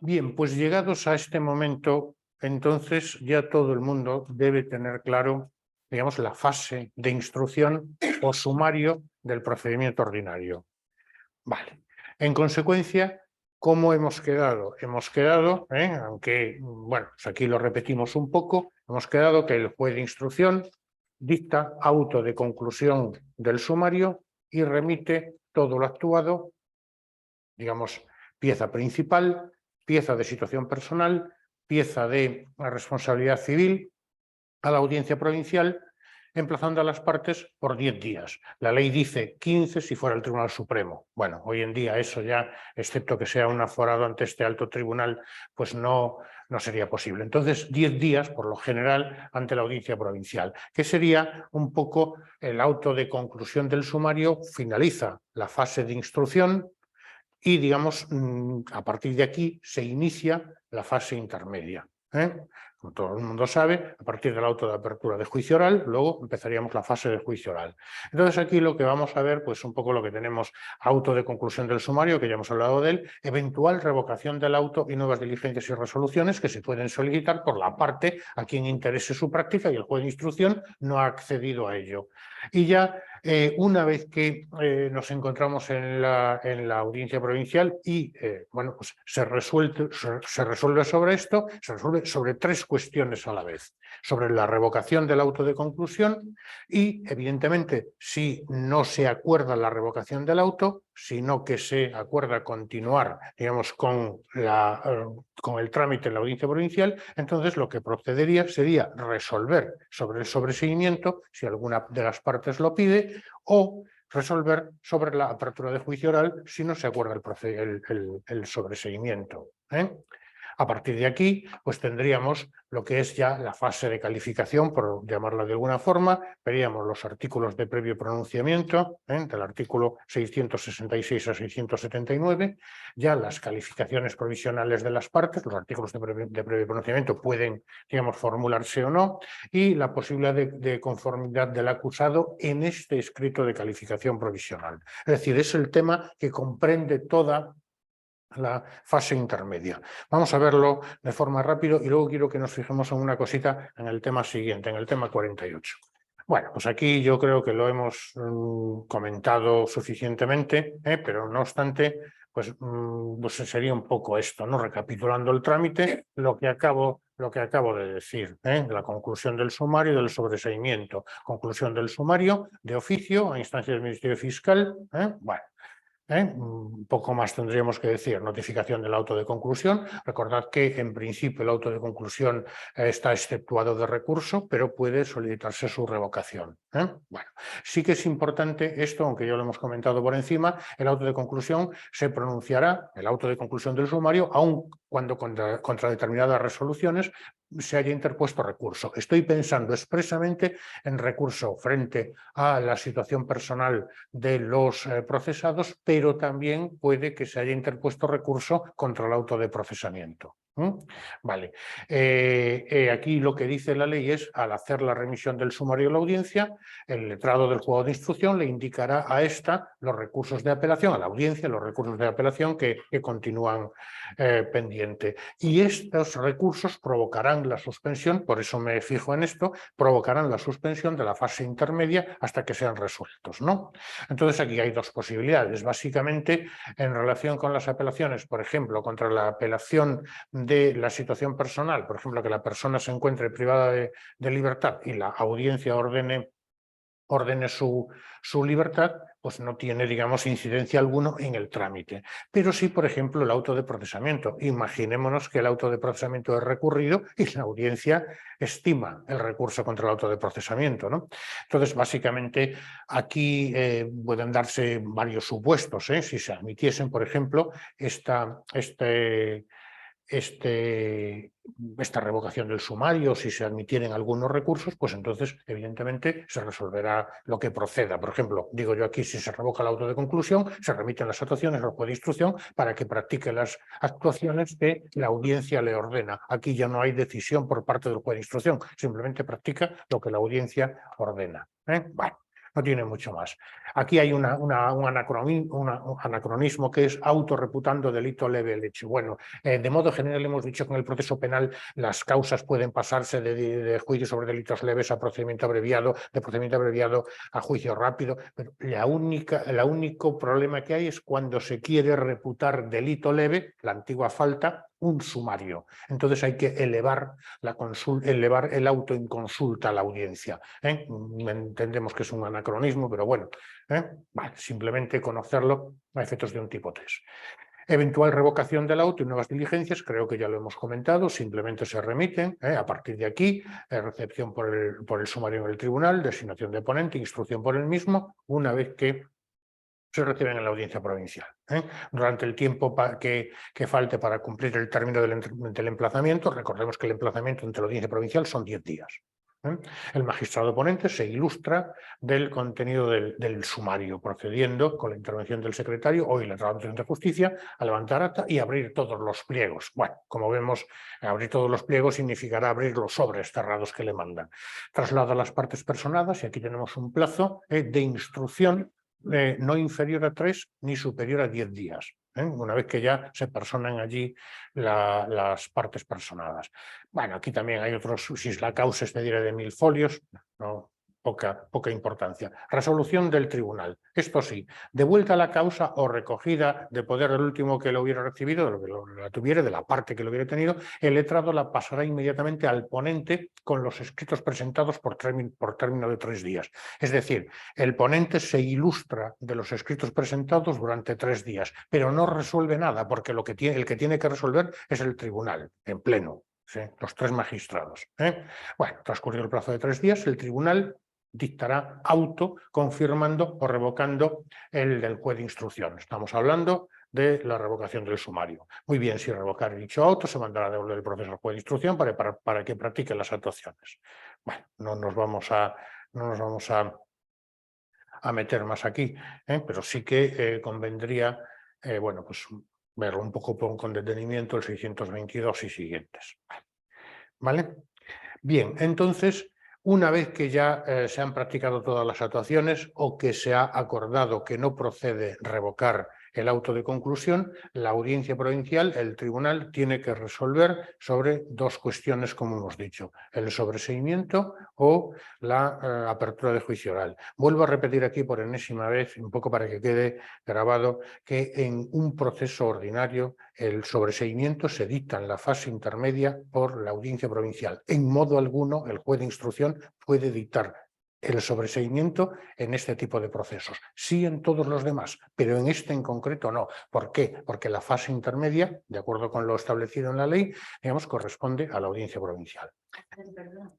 Bien, pues llegados a este momento, entonces ya todo el mundo debe tener claro, digamos, la fase de instrucción o sumario del procedimiento ordinario. Vale. En consecuencia, ¿cómo hemos quedado? Hemos quedado, aunque, bueno, pues aquí lo repetimos un poco, hemos quedado que el juez de instrucción dicta auto de conclusión del sumario y remite todo lo actuado, digamos, pieza principal, pieza de situación personal, pieza de responsabilidad civil a la audiencia provincial, emplazando a las partes por 10 días. La ley dice 15 si fuera el Tribunal Supremo. Bueno, hoy en día eso ya, excepto que sea un aforado ante este alto tribunal, pues no sería posible. Entonces, 10 días, por lo general, ante la audiencia provincial, que sería un poco el auto de conclusión del sumario, finaliza la fase de instrucción y, digamos, a partir de aquí se inicia la fase intermedia. Como todo el mundo sabe, a partir del auto de apertura de juicio oral, luego empezaríamos la fase de juicio oral. Entonces aquí lo que vamos a ver, pues un poco lo que tenemos, auto de conclusión del sumario, que ya hemos hablado de él, eventual revocación del auto y nuevas diligencias y resoluciones que se pueden solicitar por la parte a quien interese su práctica y el juez de instrucción no ha accedido a ello. Y ya una vez que nos encontramos en la audiencia provincial y bueno, pues se resuelve sobre esto, se resuelve sobre tres cuestiones a la vez. Sobre la revocación del auto de conclusión y, evidentemente, si no se acuerda la revocación del auto, sino que se acuerda continuar, digamos, con el trámite en la audiencia provincial, entonces lo que procedería sería resolver sobre el sobreseimiento, si alguna de las partes lo pide, o resolver sobre la apertura de juicio oral si no se acuerda el sobreseimiento. A partir de aquí, pues tendríamos lo que es ya la fase de calificación, por llamarla de alguna forma. Veríamos los artículos de previo pronunciamiento, del artículo 666 a 679, ya las calificaciones provisionales de las partes, los artículos de previo pronunciamiento pueden, digamos, formularse o no, y la posibilidad de conformidad del acusado en este escrito de calificación provisional. Es decir, es el tema que comprende toda la fase intermedia. Vamos a verlo de forma rápida y luego quiero que nos fijemos en una cosita en el tema siguiente, en el tema 48. Bueno, pues aquí yo creo que lo hemos comentado suficientemente, pero no obstante, pues sería un poco esto, ¿no? Recapitulando el trámite, lo que acabo de decir, la conclusión del sumario y del sobreseimiento. Conclusión del sumario de oficio a instancia del Ministerio Fiscal. Bueno. Un poco más tendríamos que decir, notificación del auto de conclusión. Recordad que en principio el auto de conclusión está exceptuado de recurso, pero puede solicitarse su revocación. Bueno, sí que es importante esto, aunque ya lo hemos comentado por encima, el auto de conclusión se pronunciará, el auto de conclusión del sumario, aun cuando contra determinadas resoluciones se haya interpuesto recurso. Estoy pensando expresamente en recurso frente a la situación personal de los procesados, pero también puede que se haya interpuesto recurso contra el auto de procesamiento. Vale. Aquí lo que dice la ley es, al hacer la remisión del sumario a la audiencia, el letrado del juzgado de instrucción le indicará a esta los recursos de apelación, a la audiencia, los recursos de apelación que continúan pendiente. Y estos recursos provocarán la suspensión, por eso me fijo en esto, provocarán la suspensión de la fase intermedia hasta que sean resueltos, ¿no? Entonces aquí hay dos posibilidades. Básicamente, en relación con las apelaciones, por ejemplo, contra la apelación de la situación personal, por ejemplo, que la persona se encuentre privada de libertad y la audiencia ordene su libertad, pues no tiene, digamos, incidencia alguna en el trámite. Pero sí, por ejemplo, el auto de procesamiento. Imaginémonos que el auto de procesamiento es recurrido y la audiencia estima el recurso contra el auto de procesamiento, ¿no? Entonces, básicamente, aquí pueden darse varios supuestos. Si se admitiesen, por ejemplo, esta revocación del sumario, si se admitieren algunos recursos, pues entonces, evidentemente, se resolverá lo que proceda. Por ejemplo, digo yo aquí, si se revoca el auto de conclusión, se remiten las actuaciones al juez de instrucción para que practique las actuaciones que la audiencia le ordena. Aquí ya no hay decisión por parte del juez de instrucción, simplemente practica lo que la audiencia ordena. Bueno. No tiene mucho más. Aquí hay un anacronismo que es autorreputando delito leve el hecho. Bueno, de modo general hemos dicho que en el proceso penal las causas pueden pasarse de juicio sobre delitos leves a procedimiento abreviado, de procedimiento abreviado a juicio rápido, pero el único problema que hay es cuando se quiere reputar delito leve, la antigua falta, un sumario. Entonces hay que elevar el auto en consulta a la audiencia. Entendemos que es un anacronismo, pero bueno, vale, simplemente conocerlo a efectos de un tipo 3. Eventual revocación del auto y nuevas diligencias, creo que ya lo hemos comentado, simplemente se remiten. A partir de aquí, recepción por el sumario en el tribunal, designación de ponente, instrucción por el mismo, una vez que se reciben en la audiencia provincial. Durante el tiempo que falte para cumplir el término del emplazamiento, recordemos que el emplazamiento entre la audiencia provincial son 10 días. El magistrado ponente se ilustra del contenido del sumario, procediendo con la intervención del secretario o el letrado de justicia a levantar acta y abrir todos los pliegos. Bueno, como vemos, abrir todos los pliegos significará abrir los sobres cerrados que le mandan. Traslada a las partes personadas y aquí tenemos un plazo de instrucción no inferior a 3 ni superior a 10 días, una vez que ya se personan allí las partes personadas. Bueno, aquí también hay otros, si la causa excediera de 1000 folios, no, poca importancia. Resolución del tribunal. Esto sí, devuelta la causa o recogida de poder del último que lo hubiera recibido, de lo que la tuviera, de la parte que lo hubiera tenido, el letrado la pasará inmediatamente al ponente con los escritos presentados por término de 3 días. Es decir, el ponente se ilustra de los escritos presentados durante 3 días, pero no resuelve nada, porque el que tiene que resolver es el tribunal, en pleno, ¿sí? Los 3 magistrados. Bueno, transcurrido el plazo de 3 días, el tribunal dictará auto confirmando o revocando el del juez de instrucción. Estamos hablando de la revocación del sumario. Muy bien, si revocar dicho auto, se mandará a devolver el proceso al juez de instrucción para que practique las actuaciones. Bueno, no nos vamos a meter más aquí, pero sí que convendría bueno, pues verlo un poco con detenimiento, el 622 y siguientes. ¿Vale? Bien, entonces, una vez que ya se han practicado todas las actuaciones o que se ha acordado que no procede revocar el auto de conclusión, la audiencia provincial, el tribunal, tiene que resolver sobre 2 cuestiones, como hemos dicho, el sobreseimiento o la apertura de juicio oral. Vuelvo a repetir aquí por enésima vez, un poco para que quede grabado, que en un proceso ordinario el sobreseimiento se dicta en la fase intermedia por la audiencia provincial. En modo alguno el juez de instrucción puede dictar el sobreseimiento en este tipo de procesos. Sí en todos los demás, pero en este en concreto no. ¿Por qué? Porque la fase intermedia, de acuerdo con lo establecido en la ley, digamos, corresponde a la audiencia provincial. Perdón,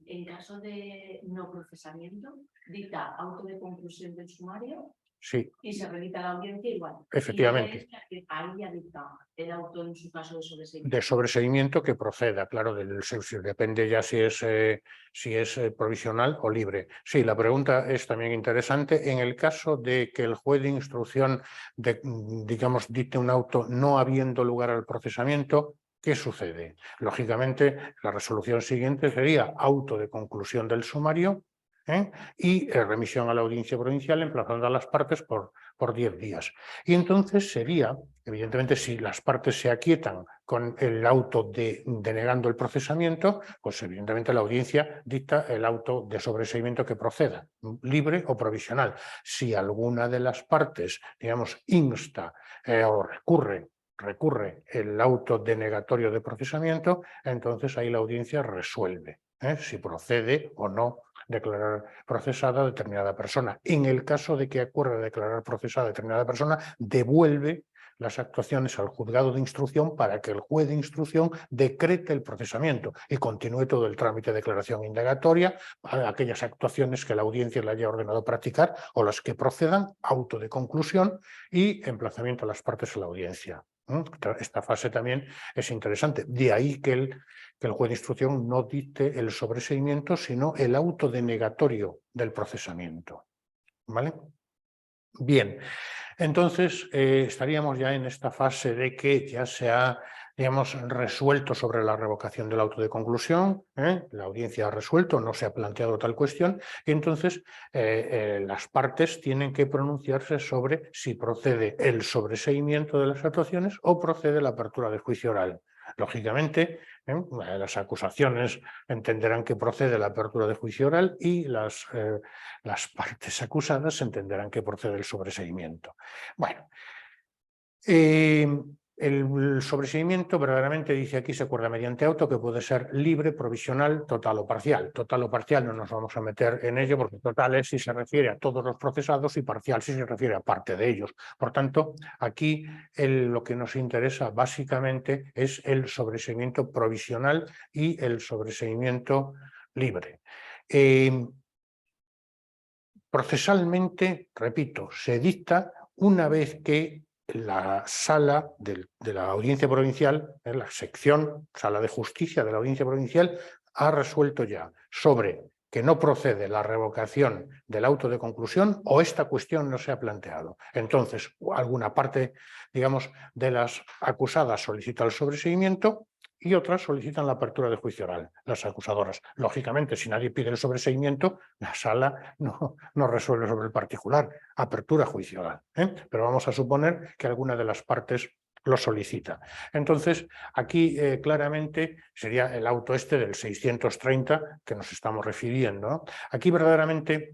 en caso de no procesamiento, dicta auto de conclusión del sumario. Sí. Y se remite a la audiencia igual. Efectivamente. Y ahí ya dicta el auto en su caso de sobreseimiento. De sobreseimiento que proceda, claro, depende ya si es provisional o libre. Sí, la pregunta es también interesante. En el caso de que el juez de instrucción, digamos, dicte un auto no habiendo lugar al procesamiento, ¿qué sucede? Lógicamente, la resolución siguiente sería auto de conclusión del sumario, y remisión a la audiencia provincial emplazando a las partes por 10 días. Y entonces sería, evidentemente, si las partes se aquietan con el auto denegando el procesamiento, pues evidentemente la audiencia dicta el auto de sobreseimiento que proceda, libre o provisional. Si alguna de las partes, digamos, insta o recurre el auto denegatorio de procesamiento, entonces ahí la audiencia resuelve si procede o no declarar procesada a determinada persona. En el caso de que acuerde declarar procesada a determinada persona, devuelve las actuaciones al juzgado de instrucción para que el juez de instrucción decrete el procesamiento y continúe todo el trámite de declaración indagatoria, aquellas actuaciones que la audiencia le haya ordenado practicar o las que procedan, auto de conclusión y emplazamiento a las partes a la audiencia. Esta fase también es interesante. De ahí que el juez de instrucción no dicte el sobreseimiento, sino el auto denegatorio del procesamiento. ¿Vale? Bien, entonces estaríamos ya en esta fase de que ya se ha, digamos, resuelto sobre la revocación del auto de conclusión, la audiencia ha resuelto, no se ha planteado tal cuestión, y entonces las partes tienen que pronunciarse sobre si procede el sobreseimiento de las actuaciones o procede la apertura de juicio oral. Lógicamente, las acusaciones entenderán que procede la apertura de juicio oral y las partes acusadas entenderán que procede el sobreseimiento. Bueno, el sobreseimiento verdaderamente dice aquí se acuerda mediante auto que puede ser libre, provisional, total o parcial. Total o parcial no nos vamos a meter en ello porque total es si se refiere a todos los procesados y parcial si se refiere a parte de ellos. Por tanto, aquí lo que nos interesa básicamente es el sobreseimiento provisional y el sobreseimiento libre. Procesalmente, repito, se dicta una vez que la sala de la audiencia provincial, la sección, sala de justicia de la audiencia provincial, ha resuelto ya sobre que no procede la revocación del auto de conclusión o esta cuestión no se ha planteado. Entonces, alguna parte, digamos, de las acusadas solicita el sobreseimiento y otras solicitan la apertura de juicio oral, las acusadoras. Lógicamente, si nadie pide el sobreseimiento, la sala no resuelve sobre el particular, apertura juicio oral. Pero vamos a suponer que alguna de las partes lo solicita. Entonces, aquí claramente sería el auto este del 630 que nos estamos refiriendo, ¿no? Aquí verdaderamente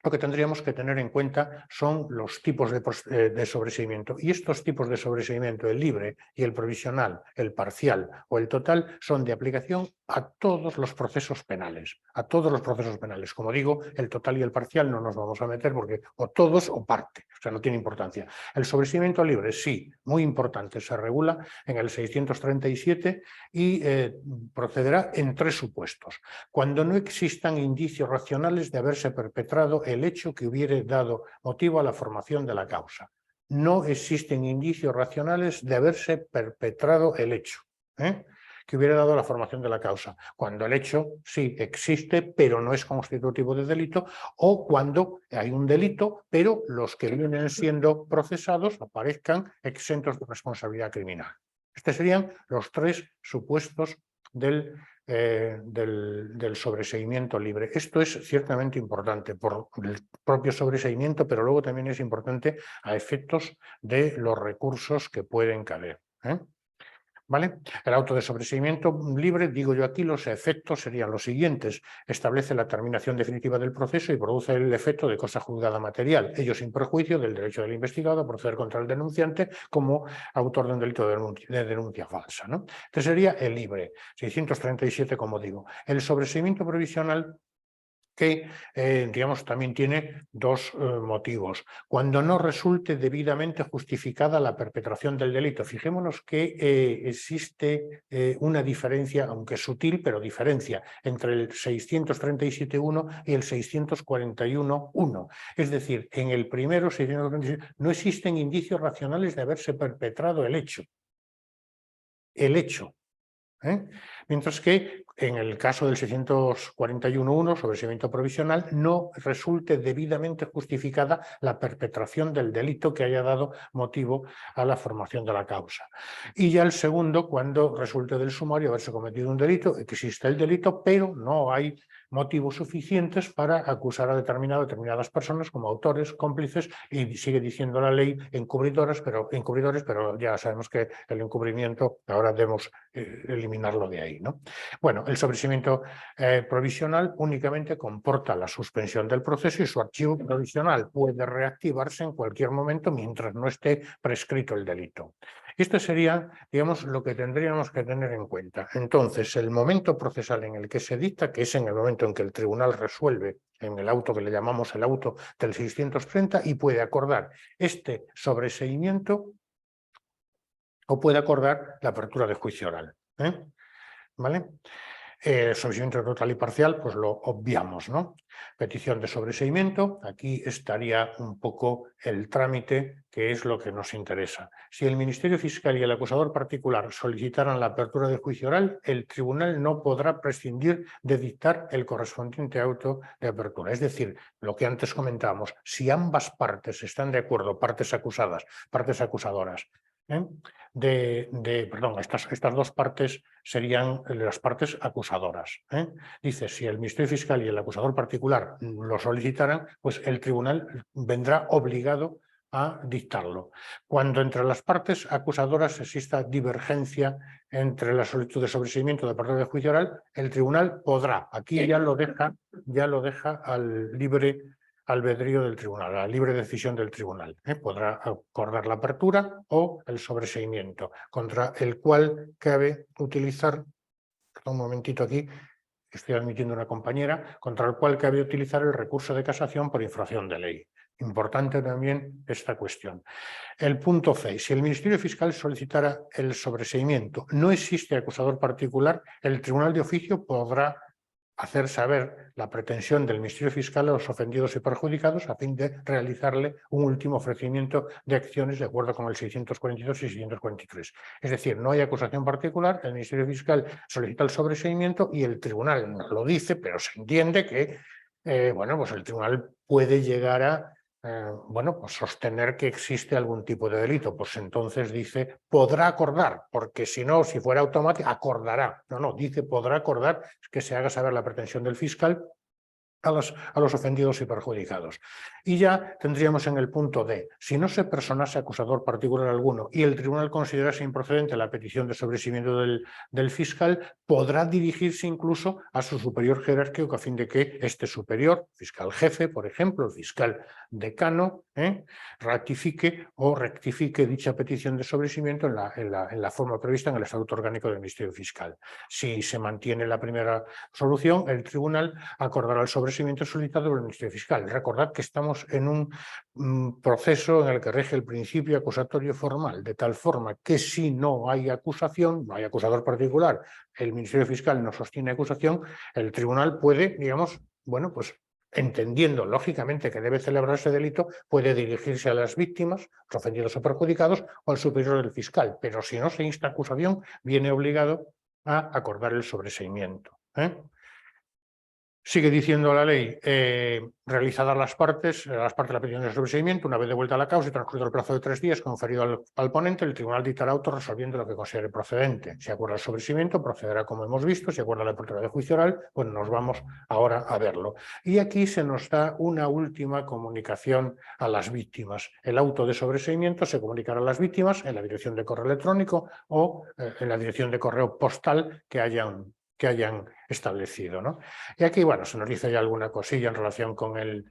lo que tendríamos que tener en cuenta son los tipos de sobreseimiento. Y estos tipos de sobreseimiento, el libre y el provisional, el parcial o el total, son de aplicación a todos los procesos penales. A todos los procesos penales. Como digo, el total y el parcial no nos vamos a meter porque o todos o parte. O sea, no tiene importancia. El sobreseimiento libre, sí, muy importante. Se regula en el 637 y procederá en 3 supuestos. Cuando no existan indicios racionales de haberse perpetrado el hecho que hubiere dado motivo a la formación de la causa. No existen indicios racionales de haberse perpetrado el hecho que hubiera dado la formación de la causa. Cuando el hecho sí existe, pero no es constitutivo de delito, o cuando hay un delito, pero los que vienen siendo procesados aparezcan exentos de responsabilidad criminal. Estos serían los 3 supuestos del sobreseimiento libre. Esto es ciertamente importante por el propio sobreseimiento, pero luego también es importante a efectos de los recursos que pueden caber. ¿Vale? El auto de sobreseimiento libre, digo yo aquí, los efectos serían los siguientes. Establece la terminación definitiva del proceso y produce el efecto de cosa juzgada material, ello sin perjuicio del derecho del investigado a proceder contra el denunciante como autor de un delito de denuncia falsa, ¿no? Este sería el libre, 637, como digo. El sobreseimiento provisional que, digamos, también tiene 2 motivos. Cuando no resulte debidamente justificada la perpetración del delito. Fijémonos que existe una diferencia, aunque sutil, pero diferencia, entre el 637.1 y el 641.1. Es decir, en el primero, 637, no existen indicios racionales de haberse perpetrado el hecho. El hecho. Mientras que en el caso del 641.1, sobreseimiento provisional, no resulte debidamente justificada la perpetración del delito que haya dado motivo a la formación de la causa. Y ya el segundo, cuando resulte del sumario haberse cometido un delito, existe el delito, pero no hay motivos suficientes para acusar a determinadas personas como autores, cómplices, y sigue diciendo la ley encubridores, pero ya sabemos que el encubrimiento ahora debemos eliminarlo de ahí, ¿no? Bueno, el sobreseimiento provisional únicamente comporta la suspensión del proceso y su archivo provisional puede reactivarse en cualquier momento mientras no esté prescrito el delito. Esto sería, digamos, lo que tendríamos que tener en cuenta. Entonces, el momento procesal en el que se dicta, que es en el momento en que el tribunal resuelve en el auto que le llamamos el auto del 630 y puede acordar este sobreseimiento o puede acordar la apertura de juicio oral. ¿Vale? Sobreseimiento total y parcial, pues lo obviamos, ¿no? Petición de sobreseimiento, aquí estaría un poco el trámite, que es lo que nos interesa. Si el Ministerio Fiscal y el acusador particular solicitaran la apertura de juicio oral, el tribunal no podrá prescindir de dictar el correspondiente auto de apertura. Es decir, lo que antes comentábamos, si ambas partes están de acuerdo, partes acusadas, partes acusadoras, Perdón, estas dos partes serían las partes acusadoras. Dice, si el Ministerio Fiscal y el acusador particular lo solicitaran, pues el tribunal vendrá obligado a dictarlo. Cuando entre las partes acusadoras exista divergencia entre la solicitud de sobreseimiento de parte del juicio oral, el tribunal podrá, aquí ya lo deja al libre albedrío del tribunal, a la libre decisión del tribunal. Podrá acordar la apertura o el sobreseimiento, contra el cual cabe utilizar, un momentito aquí, estoy admitiendo una compañera, contra el cual cabe utilizar el recurso de casación por infracción de ley. Importante también esta cuestión. El punto 6. Si el Ministerio Fiscal solicitara el sobreseimiento, no existe acusador particular, el tribunal de oficio podrá hacer saber la pretensión del Ministerio Fiscal a los ofendidos y perjudicados a fin de realizarle un último ofrecimiento de acciones de acuerdo con el 642 y 643. Es decir, no hay acusación particular, el Ministerio Fiscal solicita el sobreseimiento y el tribunal no lo dice, pero se entiende que pues el tribunal puede llegar a pues sostener que existe algún tipo de delito, pues entonces dice podrá acordar, porque si no, si fuera automático, acordará. No, dice podrá acordar que se haga saber la pretensión del fiscal a los ofendidos y perjudicados. Y ya tendríamos en el punto D, si no se personase acusador particular alguno y el tribunal considerase improcedente la petición de sobreseimiento del fiscal, podrá dirigirse incluso a su superior jerárquico a fin de que este superior, fiscal jefe, por ejemplo, el fiscal decano, ratifique o rectifique dicha petición de sobreseimiento en la forma prevista en el Estatuto Orgánico del Ministerio Fiscal. Si se mantiene la primera solución, el tribunal acordará el sobreseimiento solicitado por el Ministerio Fiscal. Recordad que estamos en un proceso en el que rige el principio acusatorio formal, de tal forma que si no hay acusación, no hay acusador particular, el Ministerio Fiscal no sostiene acusación, el tribunal puede, pues entendiendo lógicamente que debe celebrarse delito, puede dirigirse a las víctimas, los ofendidos o perjudicados, o al superior del fiscal. Pero si no se insta acusación, viene obligado a acordar el sobreseimiento. Sigue diciendo la ley, realizadas las partes de la petición de sobreseimiento, una vez de vuelta a la causa y transcurrido el plazo de 3 días conferido al ponente, el tribunal dictará auto resolviendo lo que considere procedente. Si acuerda el sobreseimiento, procederá como hemos visto. Si acuerda la apertura de juicio oral, pues nos vamos ahora a verlo. Y aquí se nos da una última comunicación a las víctimas. El auto de sobreseimiento se comunicará a las víctimas en la dirección de correo electrónico o en la dirección de correo postal que hayan establecido, ¿no? Y aquí, se nos dice ya alguna cosilla en relación con el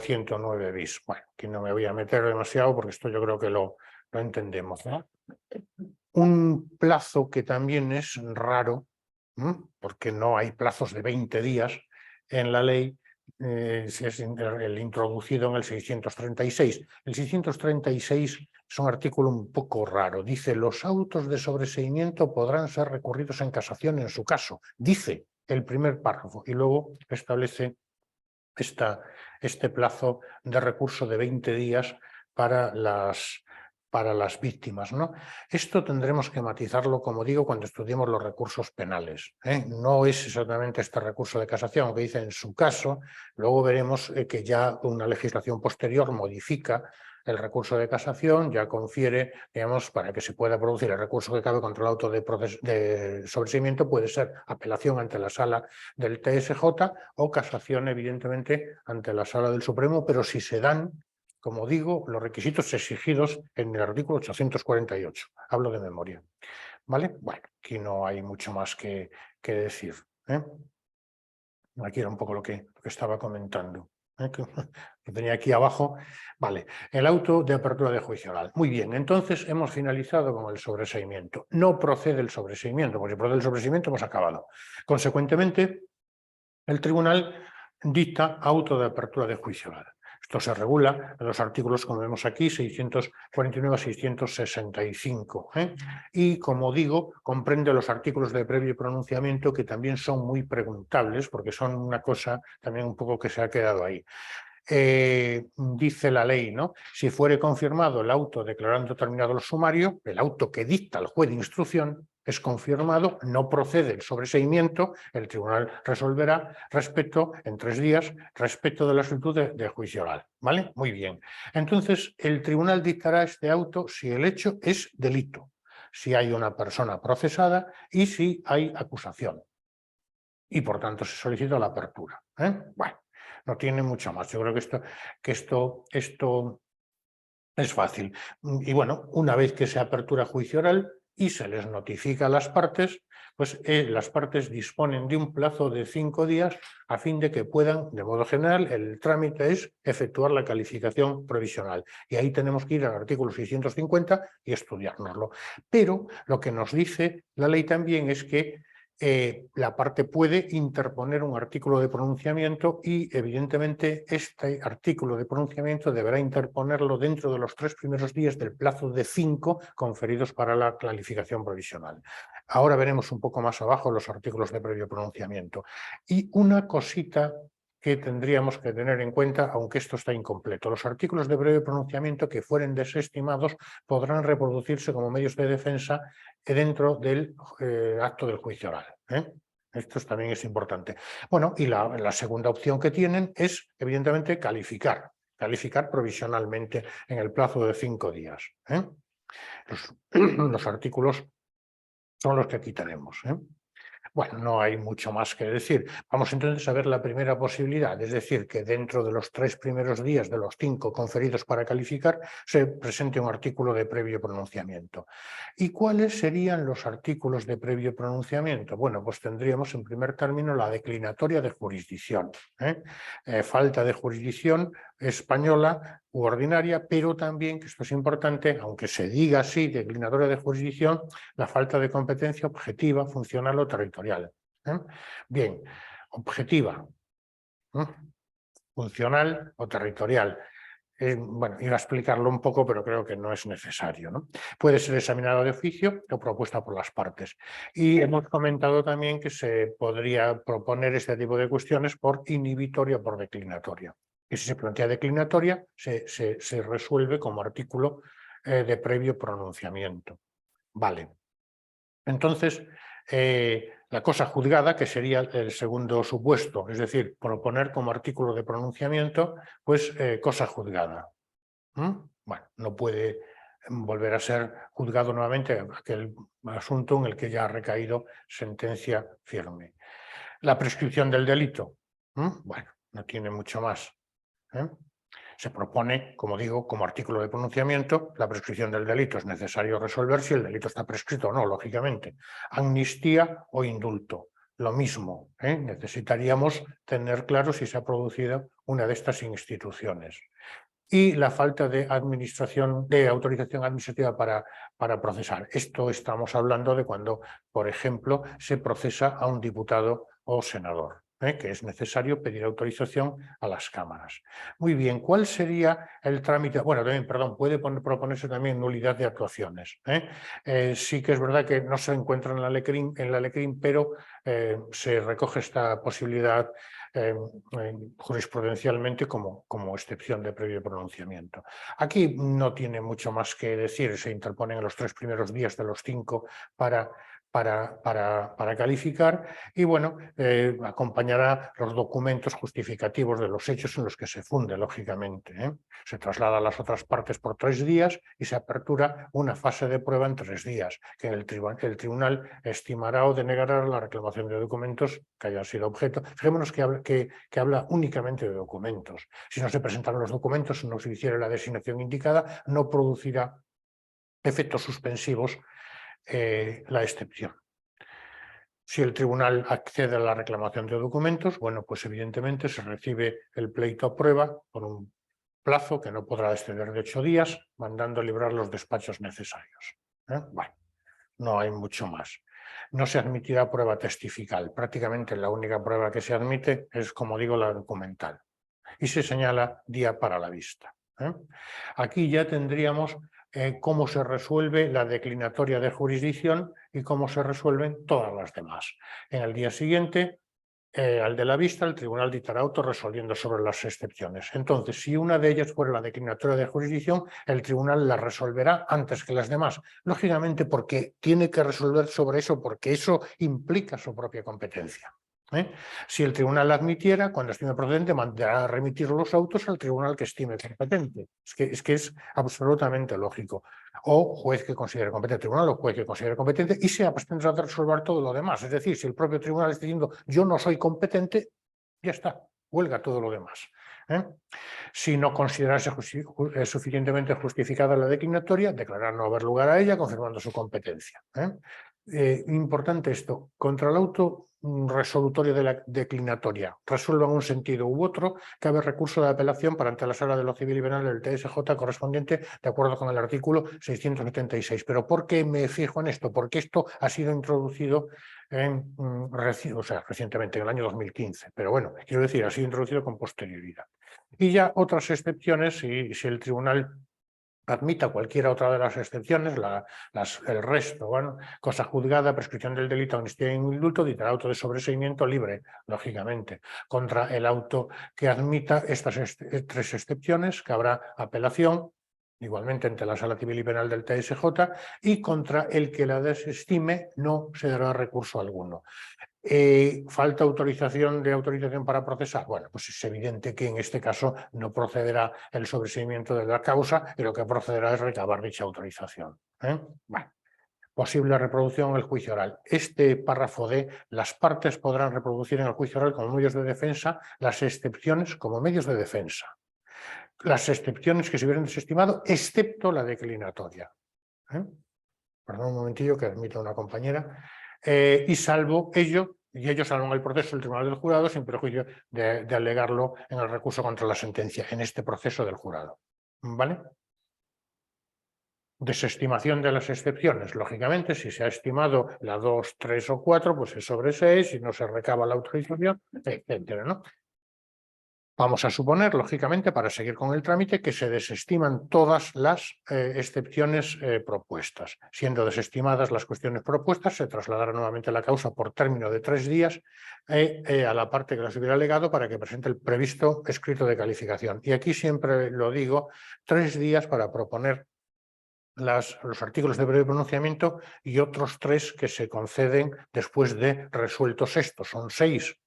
109 bis. Bueno, aquí no me voy a meter demasiado porque esto yo creo que lo entendemos, ¿no? Un plazo que también es raro, porque no hay plazos de 20 días en la ley, es el introducido en el 636. El 636 es un artículo un poco raro. Dice, los autos de sobreseimiento podrán ser recurridos en casación en su caso. Dice el primer párrafo y luego establece este plazo de recurso de 20 días para las víctimas, ¿no? Esto tendremos que matizarlo, como digo, cuando estudiemos los recursos penales. No es exactamente este recurso de casación que dice en su caso, luego veremos que ya una legislación posterior modifica el recurso de casación, ya confiere, para que se pueda producir el recurso que cabe contra el auto de sobreseimiento, puede ser apelación ante la sala del TSJ o casación, evidentemente, ante la sala del Supremo, pero si se dan, como digo, los requisitos exigidos en el artículo 848. Hablo de memoria. ¿Vale? Bueno, aquí no hay mucho más que decir. Aquí era un poco lo que estaba comentando. Que tenía aquí abajo. Vale, el auto de apertura de juicio oral. Muy bien, entonces hemos finalizado con el sobreseimiento. No procede el sobreseimiento, porque si procede el sobreseimiento hemos acabado. Consecuentemente, el tribunal dicta auto de apertura de juicio oral. Esto se regula en los artículos, como vemos aquí, 649 a 665. Y, como digo, comprende los artículos de previo pronunciamiento que también son muy preguntables, porque son una cosa también un poco que se ha quedado ahí. Dice la ley, ¿no? Si fuere confirmado el auto declarando terminado el sumario, el auto que dicta el juez de instrucción, es confirmado, no procede el sobreseimiento, el tribunal resolverá en 3 días respecto de la solicitud de juicio oral. ¿Vale? Muy bien. Entonces, el tribunal dictará este auto si el hecho es delito, si hay una persona procesada y si hay acusación. Y por tanto se solicita la apertura. Bueno, no tiene mucho más. Yo creo que esto es fácil. Y bueno, una vez que se apertura juicio oral y se les notifica a las partes, pues las partes disponen de un plazo de 5 días a fin de que puedan, de modo general, el trámite es efectuar la calificación provisional. Y ahí tenemos que ir al artículo 650 y estudiárnoslo. Pero lo que nos dice la ley también es que la parte puede interponer un artículo de pronunciamiento y, evidentemente, este artículo de pronunciamiento deberá interponerlo dentro de los 3 primeros días del plazo de 5 conferidos para la calificación provisional. Ahora veremos un poco más abajo los artículos de previo pronunciamiento. Y una cosita que tendríamos que tener en cuenta, aunque esto está incompleto. Los artículos de previo pronunciamiento que fueren desestimados podrán reproducirse como medios de defensa dentro del acto del juicio oral. Esto también es importante. Bueno, y la segunda opción que tienen es, evidentemente, calificar provisionalmente en el plazo de 5 días. Los artículos son los que aquí tenemos. Bueno, no hay mucho más que decir. Vamos entonces a ver la primera posibilidad, es decir, que dentro de los 3 primeros días de los 5 conferidos para calificar se presente un artículo de previo pronunciamiento. ¿Y cuáles serían los artículos de previo pronunciamiento? Bueno, pues tendríamos en primer término la declinatoria de jurisdicción. Falta de jurisdicción española u ordinaria, pero también, que esto es importante, aunque se diga así, declinatoria de jurisdicción, la falta de competencia objetiva, funcional o territorial. Bien, objetiva, funcional o territorial. Bueno, iba a explicarlo un poco, pero creo que no es necesario, ¿no? Puede ser examinada de oficio o propuesta por las partes. Y hemos comentado también que se podría proponer este tipo de cuestiones por inhibitoria o por declinatoria. Y si se plantea declinatoria, se resuelve como artículo de previo pronunciamiento. Vale. Entonces, la cosa juzgada, que sería el segundo supuesto, es decir, proponer como artículo de pronunciamiento, pues cosa juzgada. Bueno, no puede volver a ser juzgado nuevamente aquel asunto en el que ya ha recaído sentencia firme. La prescripción del delito, bueno, no tiene mucho más. Se propone, como digo, como artículo de pronunciamiento, la prescripción del delito. Es necesario resolver si el delito está prescrito o no, lógicamente. Amnistía o indulto, lo mismo. Necesitaríamos tener claro si se ha producido una de estas instituciones. Y la falta de autorización administrativa para procesar. Esto estamos hablando de cuando, por ejemplo, se procesa a un diputado o senador, que es necesario pedir autorización a las cámaras. Muy bien, ¿cuál sería el trámite? Bueno, también, perdón, puede proponerse también nulidad de actuaciones. Sí que es verdad que no se encuentra en la LECRIM, pero se recoge esta posibilidad jurisprudencialmente como excepción de previo pronunciamiento. Aquí no tiene mucho más que decir, se interponen en los 3 primeros días de los 5 para calificar y bueno, acompañará los documentos justificativos de los hechos en los que se funde, lógicamente. Se traslada a las otras partes por 3 días y se apertura una fase de prueba en 3 días, que el tribunal estimará o denegará la reclamación de documentos que hayan sido objeto. Fijémonos que habla únicamente de documentos. Si no se presentaron los documentos, no se hiciera la designación indicada, no producirá efectos suspensivos la excepción. Si el tribunal accede a la reclamación de documentos, bueno, pues evidentemente se recibe el pleito a prueba por un plazo que no podrá exceder de 8 días, mandando librar los despachos necesarios. Bueno, no hay mucho más. No se admitirá prueba testifical. Prácticamente la única prueba que se admite es, como digo, la documental. Y se señala día para la vista. Aquí ya tendríamos cómo se resuelve la declinatoria de jurisdicción y cómo se resuelven todas las demás. En el día siguiente al de la vista, el tribunal dictará auto resolviendo sobre las excepciones. Entonces, si una de ellas fuera la declinatoria de jurisdicción, el tribunal la resolverá antes que las demás. Lógicamente, porque tiene que resolver sobre eso, porque eso implica su propia competencia. Si el tribunal la admitiera, cuando estime procedente, mandará a remitir los autos al tribunal que estime competente. Es que es absolutamente lógico. O juez que considere competente, tribunal o juez que considere competente, y se abstendrá de resolver todo lo demás. Es decir, si el propio tribunal está diciendo yo no soy competente, ya está, huelga todo lo demás. Si no considerase suficientemente justificada la declinatoria, declarar no haber lugar a ella, confirmando su competencia. Importante esto, contra el auto resolutorio de la declinatoria, resuelva en un sentido u otro, cabe recurso de apelación para ante la Sala de lo Civil y Penal del TSJ correspondiente, de acuerdo con el artículo 676. ¿Pero por qué me fijo en esto? Porque esto ha sido introducido recientemente, en el año 2015, pero bueno, quiero decir, ha sido introducido con posterioridad. Y ya otras excepciones, si el tribunal admita cualquiera otra de las excepciones, el resto, bueno, cosa juzgada, prescripción del delito, amnistía e indulto, dictará auto de sobreseimiento libre, lógicamente, contra el auto que admita estas tres excepciones, que habrá apelación, igualmente ante la Sala Civil y Penal del TSJ, y contra el que la desestime no se dará recurso alguno. ¿Falta autorización para procesar? Bueno, pues es evidente que en este caso no procederá el sobreseimiento de la causa y lo que procederá es recabar dicha autorización. Bueno, posible reproducción en el juicio oral. Este párrafo de las partes podrán reproducir en el juicio oral como medios de defensa las excepciones como medios de defensa. Las excepciones que se hubieran desestimado, excepto la declinatoria. Perdón un momentillo que admito a una compañera. Y salvo ello, y ello salvo el proceso del Tribunal del Jurado sin perjuicio de alegarlo en el recurso contra la sentencia, en este proceso del jurado. ¿Vale? Desestimación de las excepciones. Lógicamente, si se ha estimado la 2, 3 o 4, pues es sobre 6, si no se recaba la autorización, etcétera, ¿no? Vamos a suponer, lógicamente, para seguir con el trámite, que se desestiman todas las excepciones propuestas. Siendo desestimadas las cuestiones propuestas, se trasladará nuevamente la causa por término de 3 días a la parte que las hubiera alegado para que presente el previsto escrito de calificación. Y aquí siempre lo digo, 3 días para proponer los artículos de breve pronunciamiento y otros 3 que se conceden después de resueltos estos. Son 6.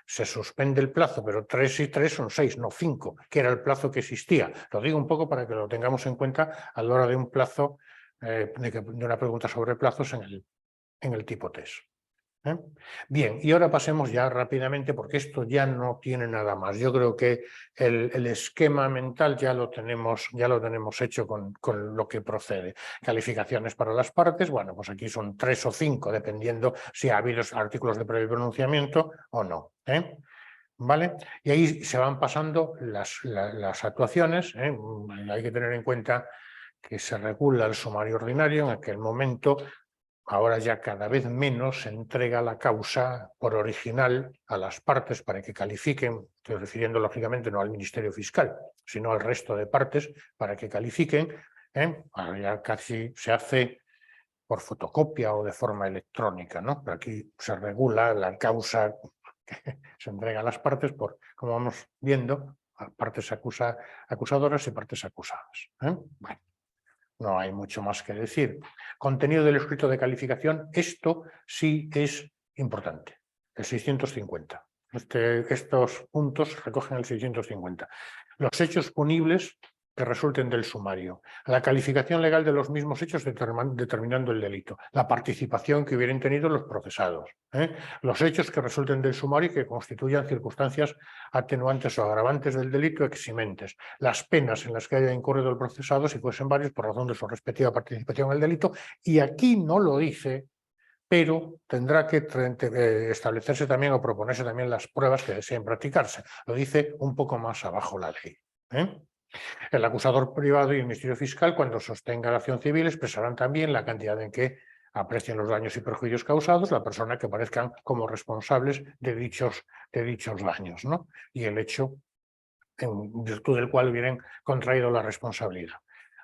Se suspende el plazo, pero 3 y 3 son 6, no 5, que era el plazo que existía. Lo digo un poco para que lo tengamos en cuenta a la hora de un plazo, de una pregunta sobre plazos en el tipo test. Bien, y ahora pasemos ya rápidamente, porque esto ya no tiene nada más. Yo creo que el esquema mental ya lo tenemos hecho con lo que procede. Calificaciones para las partes, bueno, pues aquí son 3 o 5, dependiendo si ha habido artículos de previo pronunciamiento o no. ¿Vale? Y ahí se van pasando las actuaciones. Hay que tener en cuenta que se regula el sumario ordinario en aquel momento. Ahora ya cada vez menos se entrega la causa por original a las partes para que califiquen, estoy refiriendo lógicamente no al Ministerio Fiscal, sino al resto de partes para que califiquen. Ahora ya casi se hace por fotocopia o de forma electrónica, ¿no? Pero aquí se regula la causa que se entrega a las partes por, como vamos viendo, a partes acusadoras y partes acusadas. Bueno. No hay mucho más que decir. Contenido del escrito de calificación, esto sí es importante, el 650. Estos puntos recogen el 650. Los hechos punibles que resulten del sumario, la calificación legal de los mismos hechos determinando el delito, la participación que hubieran tenido los procesados, los hechos que resulten del sumario y que constituyan circunstancias atenuantes o agravantes del delito eximentes, las penas en las que haya incurrido el procesado si fuesen varios por razón de su respectiva participación en el delito, y aquí no lo dice, pero tendrá que establecerse también o proponerse también las pruebas que deseen practicarse. Lo dice un poco más abajo la ley. El acusador privado y el Ministerio Fiscal, cuando sostenga la acción civil, expresarán también la cantidad en que aprecien los daños y perjuicios causados la persona que parezcan como responsables de dichos daños, ¿no? Y el hecho en virtud del cual hubieran contraído la responsabilidad.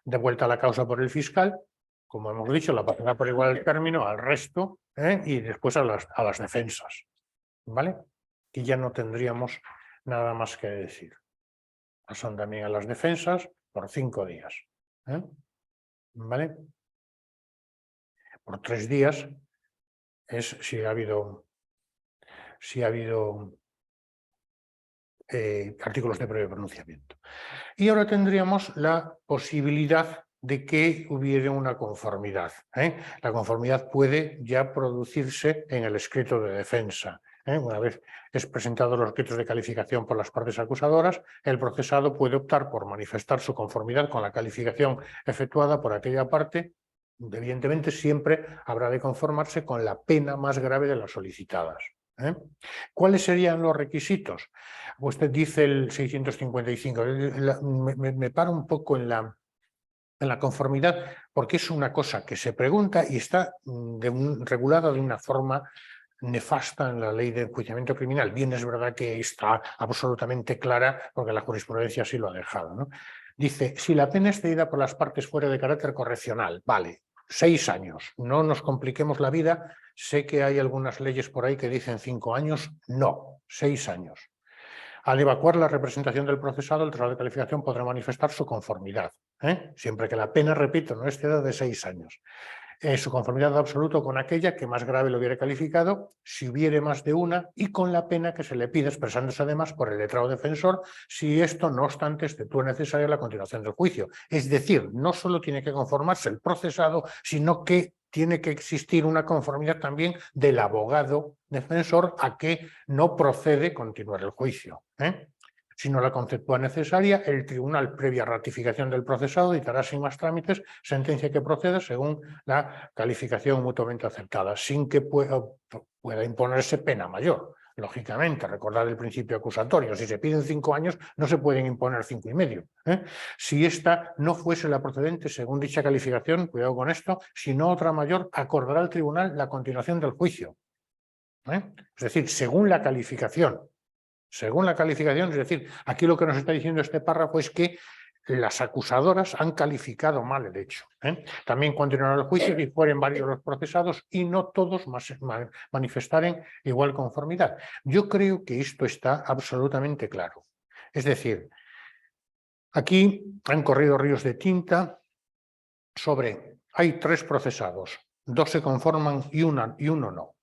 De vuelta a la causa por el fiscal, como hemos dicho, la pasará por igual el término al resto y después a las defensas. ¿Vale? y ya no tendríamos nada más que decir. Pasan también a las defensas por 5 días. ¿Vale? Por 3 días es si ha habido artículos de previo pronunciamiento. Y ahora tendríamos la posibilidad de que hubiera una conformidad. La conformidad puede ya producirse en el escrito de defensa. Una vez es presentados los escritos de calificación por las partes acusadoras, el procesado puede optar por manifestar su conformidad con la calificación efectuada por aquella parte. Evidentemente siempre habrá de conformarse con la pena más grave de las solicitadas. ¿Cuáles serían los requisitos? Usted dice el 655. Me paro un poco en la conformidad, porque es una cosa que se pregunta y está regulada de una forma nefasta en la ley de enjuiciamiento criminal. Bien, es verdad que está absolutamente clara, porque la jurisprudencia sí lo ha dejado, ¿no? Dice, si la pena excedida por las partes fuera de carácter correccional, vale, 6 años, no nos compliquemos la vida. Sé que hay algunas leyes por ahí que dicen 5 años, no, 6 años. Al evacuar la representación del procesado, el tribunal de calificación podrá manifestar su conformidad, siempre que la pena, repito, no exceda de 6 años. Su conformidad absoluta con aquella que más grave lo hubiera calificado, si hubiere más de una, y con la pena que se le pide, expresándose además por el letrado defensor, si esto, no obstante, exceptúa necesaria la continuación del juicio. Es decir, no solo tiene que conformarse el procesado, sino que tiene que existir una conformidad también del abogado defensor a que no procede continuar el juicio. Si no la conceptúa necesaria, el tribunal, previa ratificación del procesado, dictará sin más trámites sentencia que proceda según la calificación mutuamente aceptada, sin que pueda imponerse pena mayor. Lógicamente, recordar el principio acusatorio, si se piden 5 años, no se pueden imponer 5 y medio. Si esta no fuese la procedente según dicha calificación, cuidado con esto, sino otra mayor, acordará el tribunal la continuación del juicio. Es decir, según la calificación. Según la calificación, es decir, aquí lo que nos está diciendo este párrafo es que las acusadoras han calificado mal el hecho. También continuará el juicio si fueren varios los procesados y no todos manifestaren igual conformidad. Yo creo que esto está absolutamente claro. Es decir, aquí han corrido ríos de tinta sobre, hay 3 procesados, 2 se conforman y uno no.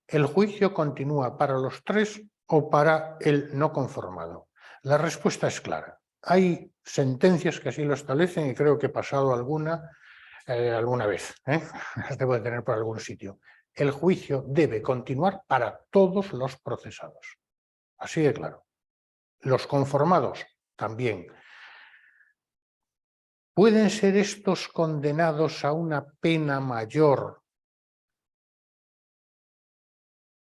¿El juicio continúa para los 3 o para el no conformado? La respuesta es clara. Hay sentencias que así lo establecen y creo que he pasado alguna vez. Las debo de tener por algún sitio. El juicio debe continuar para todos los procesados. Así de claro. Los conformados también. ¿Pueden ser estos condenados a una pena mayor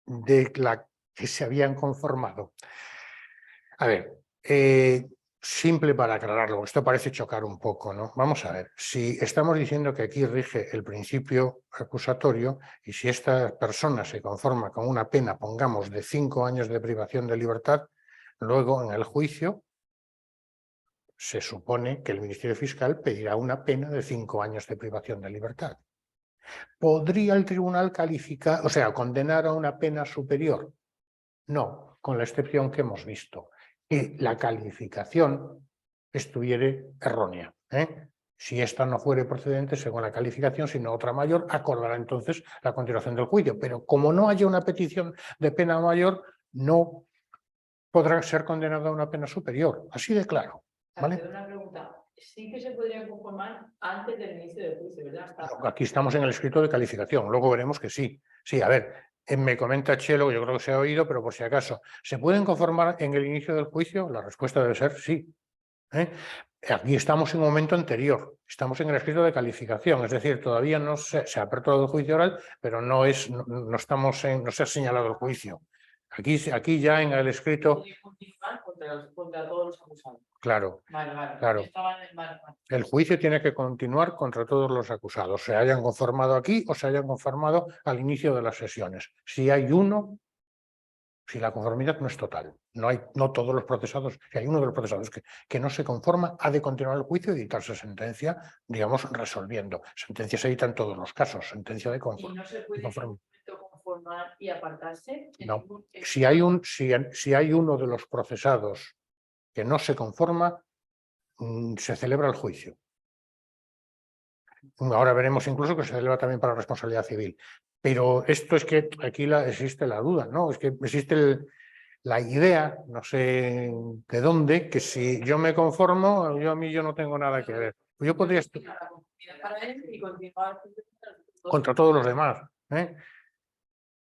de la que se habían conformado? A ver, simple para aclararlo, esto parece chocar un poco, ¿no? Vamos a ver, si estamos diciendo que aquí rige el principio acusatorio y si esta persona se conforma con una pena, pongamos, de 5 años de privación de libertad, luego en el juicio se supone que el Ministerio Fiscal pedirá una pena de 5 años de privación de libertad. ¿Podría el tribunal calificar, o sea, condenar a una pena superior? No, con la excepción que hemos visto, que la calificación estuviera errónea. Si esta no fuere procedente según la calificación, sino otra mayor, acordará entonces la continuación del juicio. Pero como no haya una petición de pena mayor, no podrá ser condenado a una pena superior. Así de claro. ¿Vale? Una pregunta. Sí que se podría conformar antes del inicio del juicio, ¿verdad? Aquí estamos en el escrito de calificación, luego veremos que sí. Sí, a ver, me comenta Chelo, yo creo que se ha oído, pero por si acaso, ¿se pueden conformar en el inicio del juicio? La respuesta debe ser sí. Aquí estamos en un momento anterior, estamos en el escrito de calificación, es decir, todavía no se ha aperturado el juicio oral, pero no se ha señalado el juicio. Aquí ya en el escrito... Contra todos los acusados. Claro, Vale. claro. El juicio tiene que continuar contra todos los acusados, se hayan conformado aquí o se hayan conformado al inicio de las sesiones. Si hay uno, si la conformidad no es total, no todos los procesados, si hay uno de los procesados que no se conforma, ha de continuar el juicio y dictarse sentencia, digamos, resolviendo. Sentencia se dicta en todos los casos, sentencia de conformidad. Y no se puede conformar y apartarse? No. Si hay uno de los procesados que no se conforma, se celebra el juicio. Ahora veremos incluso que se celebra también para responsabilidad civil. Pero esto es que aquí existe la duda, ¿no? Es que existe la idea, no sé de dónde, que si yo me conformo, yo no tengo nada que ver. Yo podría estar Para él y continuar contra todos los demás, ¿eh?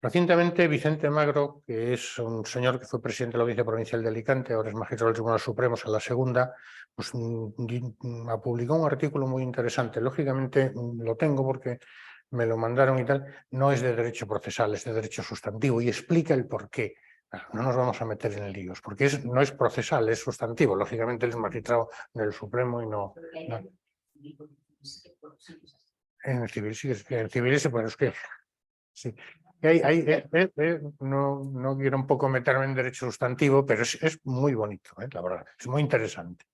Recientemente, Vicente Magro, que es un señor que fue presidente de la Audiencia Provincial de Alicante, ahora es magistrado del Tribunal Supremo, en la segunda, pues publicó un artículo muy interesante. Lógicamente lo tengo porque me lo mandaron y tal. No es de derecho procesal, es de derecho sustantivo y explica el porqué. No nos vamos a meter en líos, porque no es procesal, es sustantivo. Lógicamente él es magistrado del Supremo y no. En el civil sí, en el civil sí, pero es que sí. No quiero un poco meterme en derecho sustantivo, pero es muy bonito, la verdad, es muy interesante.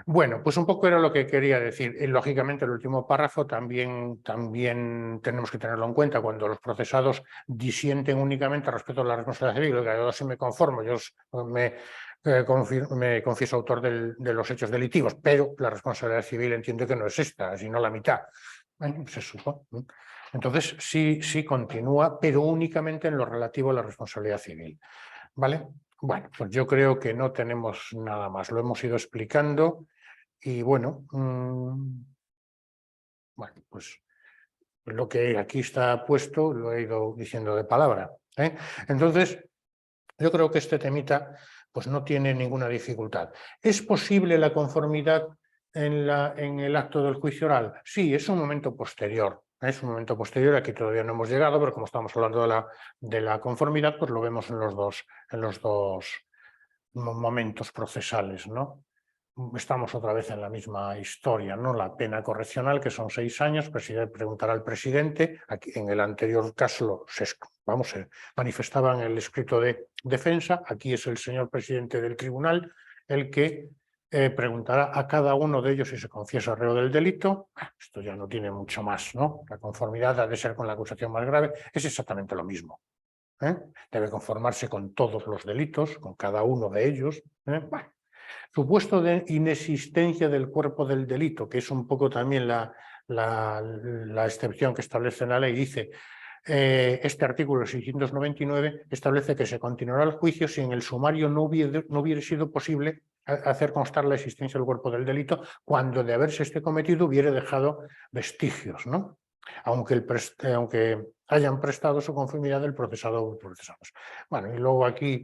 Bueno, pues un poco era lo que quería decir. Y, lógicamente, el último párrafo también tenemos que tenerlo en cuenta cuando los procesados disienten únicamente respecto a la responsabilidad civil. Yo sí me conformo, yo me confieso autor de los hechos delictivos, pero la responsabilidad civil entiendo que no es esta, sino la mitad. Bueno, pues eso. Entonces, sí continúa, pero únicamente en lo relativo a la responsabilidad civil. ¿Vale? Bueno, pues yo creo que no tenemos nada más. Lo hemos ido explicando y bueno, pues lo que aquí está puesto lo he ido diciendo de palabra, ¿eh? Entonces, yo creo que este temita pues no tiene ninguna dificultad. ¿Es posible la conformidad en el acto del juicio oral? Sí, es un momento posterior. Es un momento posterior, aquí todavía no hemos llegado, pero como estamos hablando de la conformidad, pues lo vemos en los dos momentos procesales, ¿no? Estamos otra vez en la misma historia, ¿no? La pena correccional, que son 6 años, preguntará al presidente. Aquí, en el anterior caso se manifestaba en el escrito de defensa. Aquí es el señor presidente del tribunal el que preguntará a cada uno de ellos si se confiesa reo del delito. Esto ya no tiene mucho más, ¿no? La conformidad ha de ser con la acusación más grave. Es exactamente lo mismo. Debe conformarse con todos los delitos, con cada uno de ellos. Bueno. Supuesto de inexistencia del cuerpo del delito, que es un poco también la excepción que establece la ley, dice este artículo 699 establece que se continuará el juicio si en el sumario no hubiera sido posible hacer constar la existencia del cuerpo del delito cuando de haberse cometido hubiera dejado vestigios, ¿no? Aunque hayan prestado su conformidad del procesado o procesados. Bueno, y luego aquí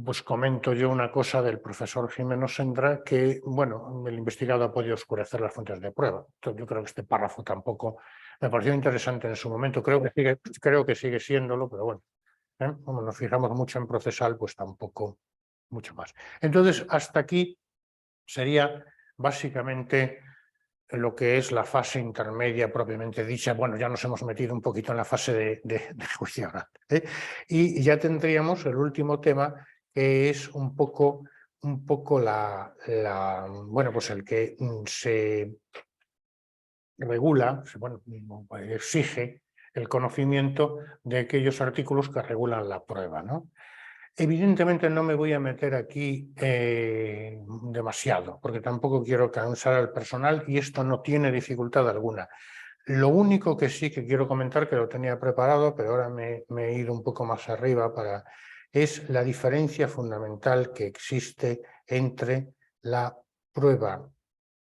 pues comento yo una cosa del profesor Jimeno Sendra que, bueno, el investigado ha podido oscurecer las fuentes de prueba. Entonces, yo creo que este párrafo tampoco me pareció interesante en su momento. Creo que sigue siéndolo, pero bueno, como nos fijamos mucho en procesal, pues tampoco mucho más. Entonces, hasta aquí sería básicamente lo que es la fase intermedia propiamente dicha. Bueno, ya nos hemos metido un poquito en la fase de juicio oral, ¿eh? Y ya tendríamos el último tema, que es un poco bueno, pues el que se regula, exige el conocimiento de aquellos artículos que regulan la prueba, ¿no? Evidentemente no me voy a meter aquí demasiado, porque tampoco quiero cansar al personal y esto no tiene dificultad alguna. Lo único que sí que quiero comentar, que lo tenía preparado, pero ahora me he ido un poco más arriba, es la diferencia fundamental que existe entre la prueba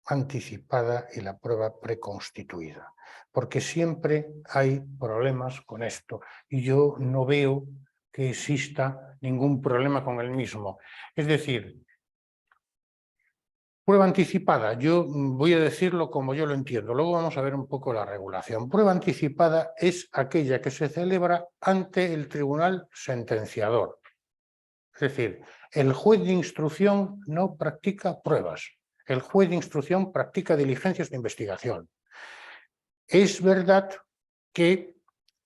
anticipada y la prueba preconstituida, porque siempre hay problemas con esto y yo no veo que exista ningún problema con el mismo. Es decir, prueba anticipada, yo voy a decirlo como yo lo entiendo, luego vamos a ver un poco la regulación. Prueba anticipada es aquella que se celebra ante el tribunal sentenciador. Es decir, el juez de instrucción no practica pruebas, el juez de instrucción practica diligencias de investigación. Es verdad que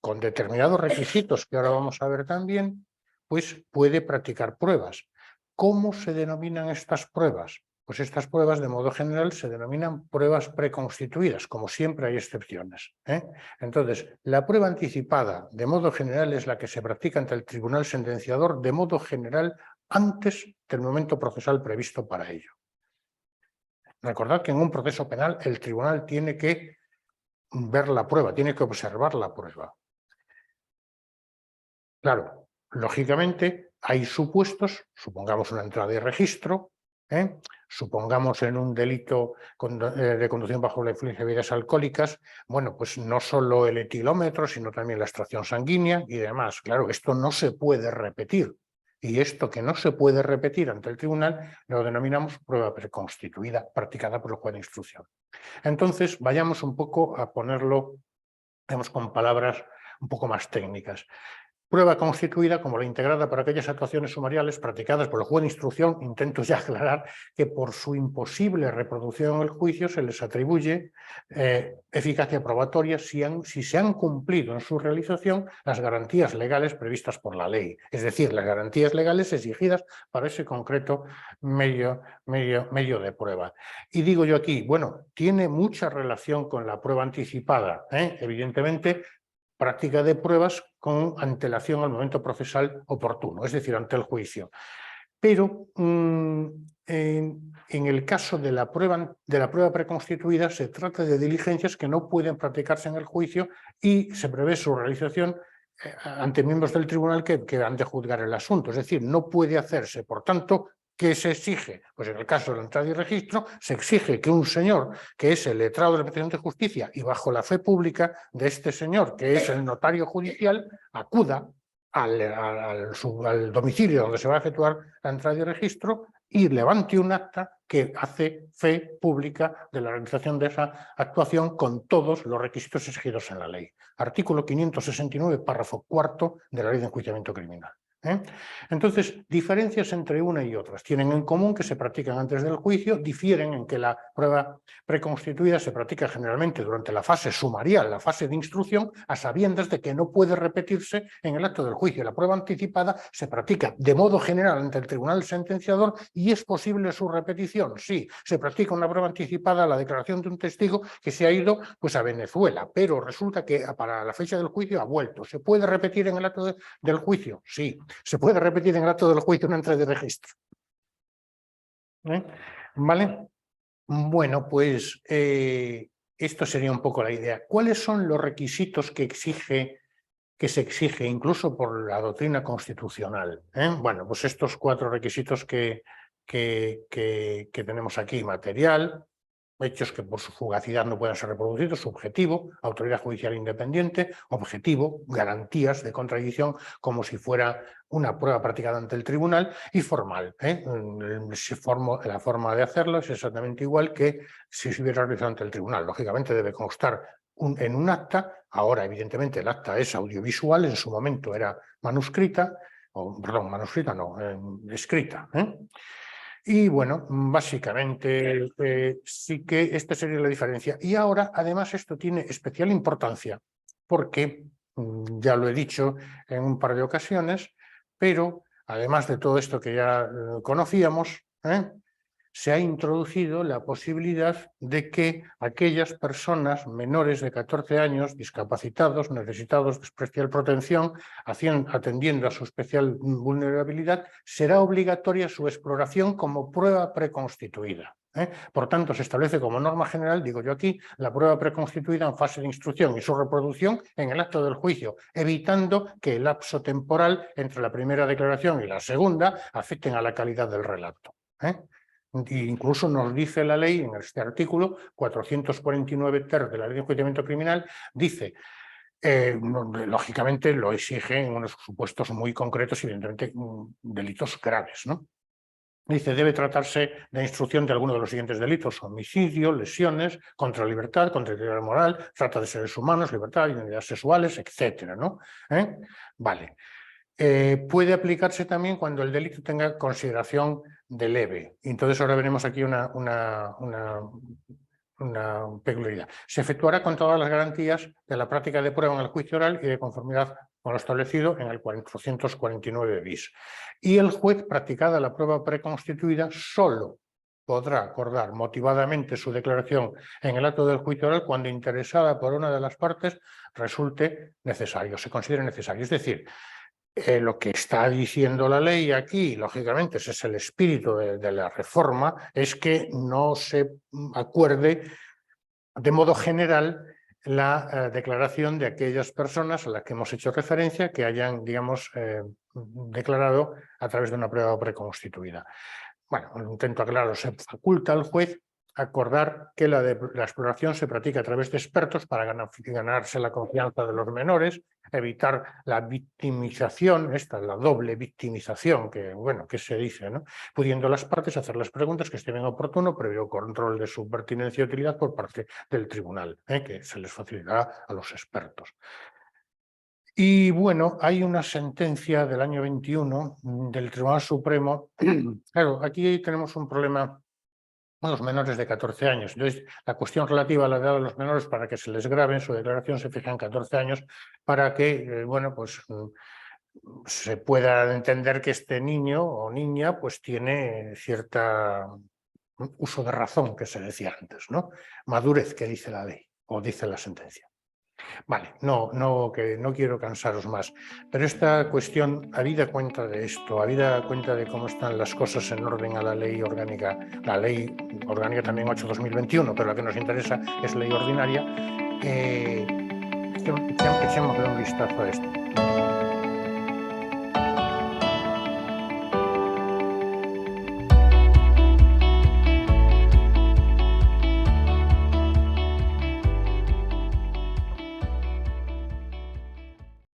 con determinados requisitos que ahora vamos a ver también, pues puede practicar pruebas. ¿Cómo se denominan estas pruebas? pues estas pruebas de modo general se denominan pruebas preconstituidas, como siempre hay excepciones, ¿eh? Entonces, la prueba anticipada de modo general es la que se practica ante el tribunal sentenciador de modo general antes del momento procesal previsto para ello. Recordad que en un proceso penal el tribunal tiene que ver la prueba, tiene que observar la prueba. Claro, lógicamente hay supuestos, supongamos una entrada de registro, supongamos en un delito de conducción bajo la influencia de bebidas alcohólicas, bueno, pues no solo el etilómetro, sino también la extracción sanguínea y demás. Claro, esto no se puede repetir. Y esto que no se puede repetir ante el tribunal lo denominamos prueba preconstituida, practicada por el juez de instrucción. Entonces, vayamos un poco a ponerlo, digamos, con palabras un poco más técnicas. Prueba constituida como la integrada para aquellas actuaciones sumariales practicadas por el juez de instrucción. Intento ya aclarar que por su imposible reproducción en el juicio se les atribuye eficacia probatoria si se han cumplido en su realización las garantías legales previstas por la ley, es decir, las garantías legales exigidas para ese concreto medio de prueba. Y digo yo aquí, bueno, tiene mucha relación con la prueba anticipada, evidentemente, práctica de pruebas con antelación al momento procesal oportuno, es decir, ante el juicio. Pero en el caso de la prueba preconstituida se trata de diligencias que no pueden practicarse en el juicio y se prevé su realización ante miembros del tribunal que han de juzgar el asunto. Es decir, no puede hacerse, por tanto, ¿qué se exige? Pues en el caso de la entrada y registro se exige que un señor que es el letrado de la Administración de Justicia y bajo la fe pública de este señor, que es el notario judicial, acuda al domicilio donde se va a efectuar la entrada y registro y levante un acta que hace fe pública de la realización de esa actuación con todos los requisitos exigidos en la ley. Artículo 569, párrafo cuarto de la Ley de Enjuiciamiento Criminal. Entonces, diferencias entre una y otras. Tienen en común que se practican antes del juicio, difieren en que la prueba preconstituida se practica generalmente durante la fase sumarial, la fase de instrucción, a sabiendas de que no puede repetirse en el acto del juicio. La prueba anticipada se practica de modo general ante el tribunal sentenciador y es posible su repetición. Sí, se practica una prueba anticipada a la declaración de un testigo que se ha ido pues, a Venezuela, pero resulta que para la fecha del juicio ha vuelto. ¿Se puede repetir en el acto del juicio? Sí. Se puede repetir en el acto del juicio una entrada de registro. ¿Vale? Bueno, pues esto sería un poco la idea. ¿Cuáles son los requisitos que se exige incluso por la doctrina constitucional? Bueno, pues estos 4 requisitos que tenemos aquí: material, hechos que por su fugacidad no puedan ser reproducidos; subjetivo, autoridad judicial independiente; objetivo, garantías de contradicción como si fuera una prueba practicada ante el tribunal; y formal. La forma de hacerlo es exactamente igual que si se hubiera realizado ante el tribunal. Lógicamente debe constar en un acta. Ahora, evidentemente, el acta es audiovisual, en su momento era manuscrita, escrita. Y bueno, básicamente sí que esta sería la diferencia. Y ahora, además, esto tiene especial importancia porque, ya lo he dicho en un par de ocasiones, pero además de todo esto que ya conocíamos, se ha introducido la posibilidad de que aquellas personas menores de 14 años, discapacitados, necesitados de especial protección, atendiendo a su especial vulnerabilidad, será obligatoria su exploración como prueba preconstituida. Por tanto, se establece como norma general, digo yo aquí, la prueba preconstituida en fase de instrucción y su reproducción en el acto del juicio, evitando que el lapso temporal entre la primera declaración y la segunda afecten a la calidad del relato. Incluso nos dice la ley, en este artículo 449 ter de la Ley de Enjuiciamiento Criminal, dice, lógicamente lo exige en unos supuestos muy concretos, evidentemente delitos graves, ¿no? Dice, debe tratarse de instrucción de alguno de los siguientes delitos: homicidio, lesiones, contra la libertad, contra la integridad moral, trata de seres humanos, libertad, identidades sexuales, etcétera, ¿no? Vale. Puede aplicarse también cuando el delito tenga consideración de leve. Entonces ahora veremos aquí una peculiaridad. Se efectuará con todas las garantías de la práctica de prueba en el juicio oral y de conformidad con lo establecido en el 449 bis. Y el juez, practicada la prueba preconstituida, solo podrá acordar motivadamente su declaración en el acto del juicio oral cuando interesada por una de las partes resulte necesario, se considere necesario. Es decir, lo que está diciendo la ley aquí, lógicamente, ese es el espíritu de la reforma, es que no se acuerde de modo general la declaración de aquellas personas a las que hemos hecho referencia que hayan, digamos, declarado a través de una prueba preconstituida. Bueno, intento aclararlo, se faculta al juez acordar que la exploración se practica a través de expertos para ganarse la confianza de los menores, evitar la victimización, la doble victimización que, bueno, que se dice, ¿no? Pudiendo las partes hacer las preguntas que estimen oportuno, previo control de su pertinencia y utilidad por parte del tribunal, que se les facilitará a los expertos. Y bueno, hay una sentencia del año 21 del Tribunal Supremo. Claro, aquí tenemos un problema con los menores de 14 años. Entonces, la cuestión relativa a la edad de los menores para que se les grabe en su declaración se fija en 14 años para que, bueno, pues se pueda entender que este niño o niña pues tiene cierta uso de razón, que se decía antes, ¿no? Madurez, que dice la ley o dice la sentencia. Vale, no quiero cansaros más, pero esta cuestión, habida cuenta de esto, habida cuenta de cómo están las cosas en orden a la ley orgánica también 8/2021, pero la que nos interesa es ley ordinaria, echémosle un vistazo a esto.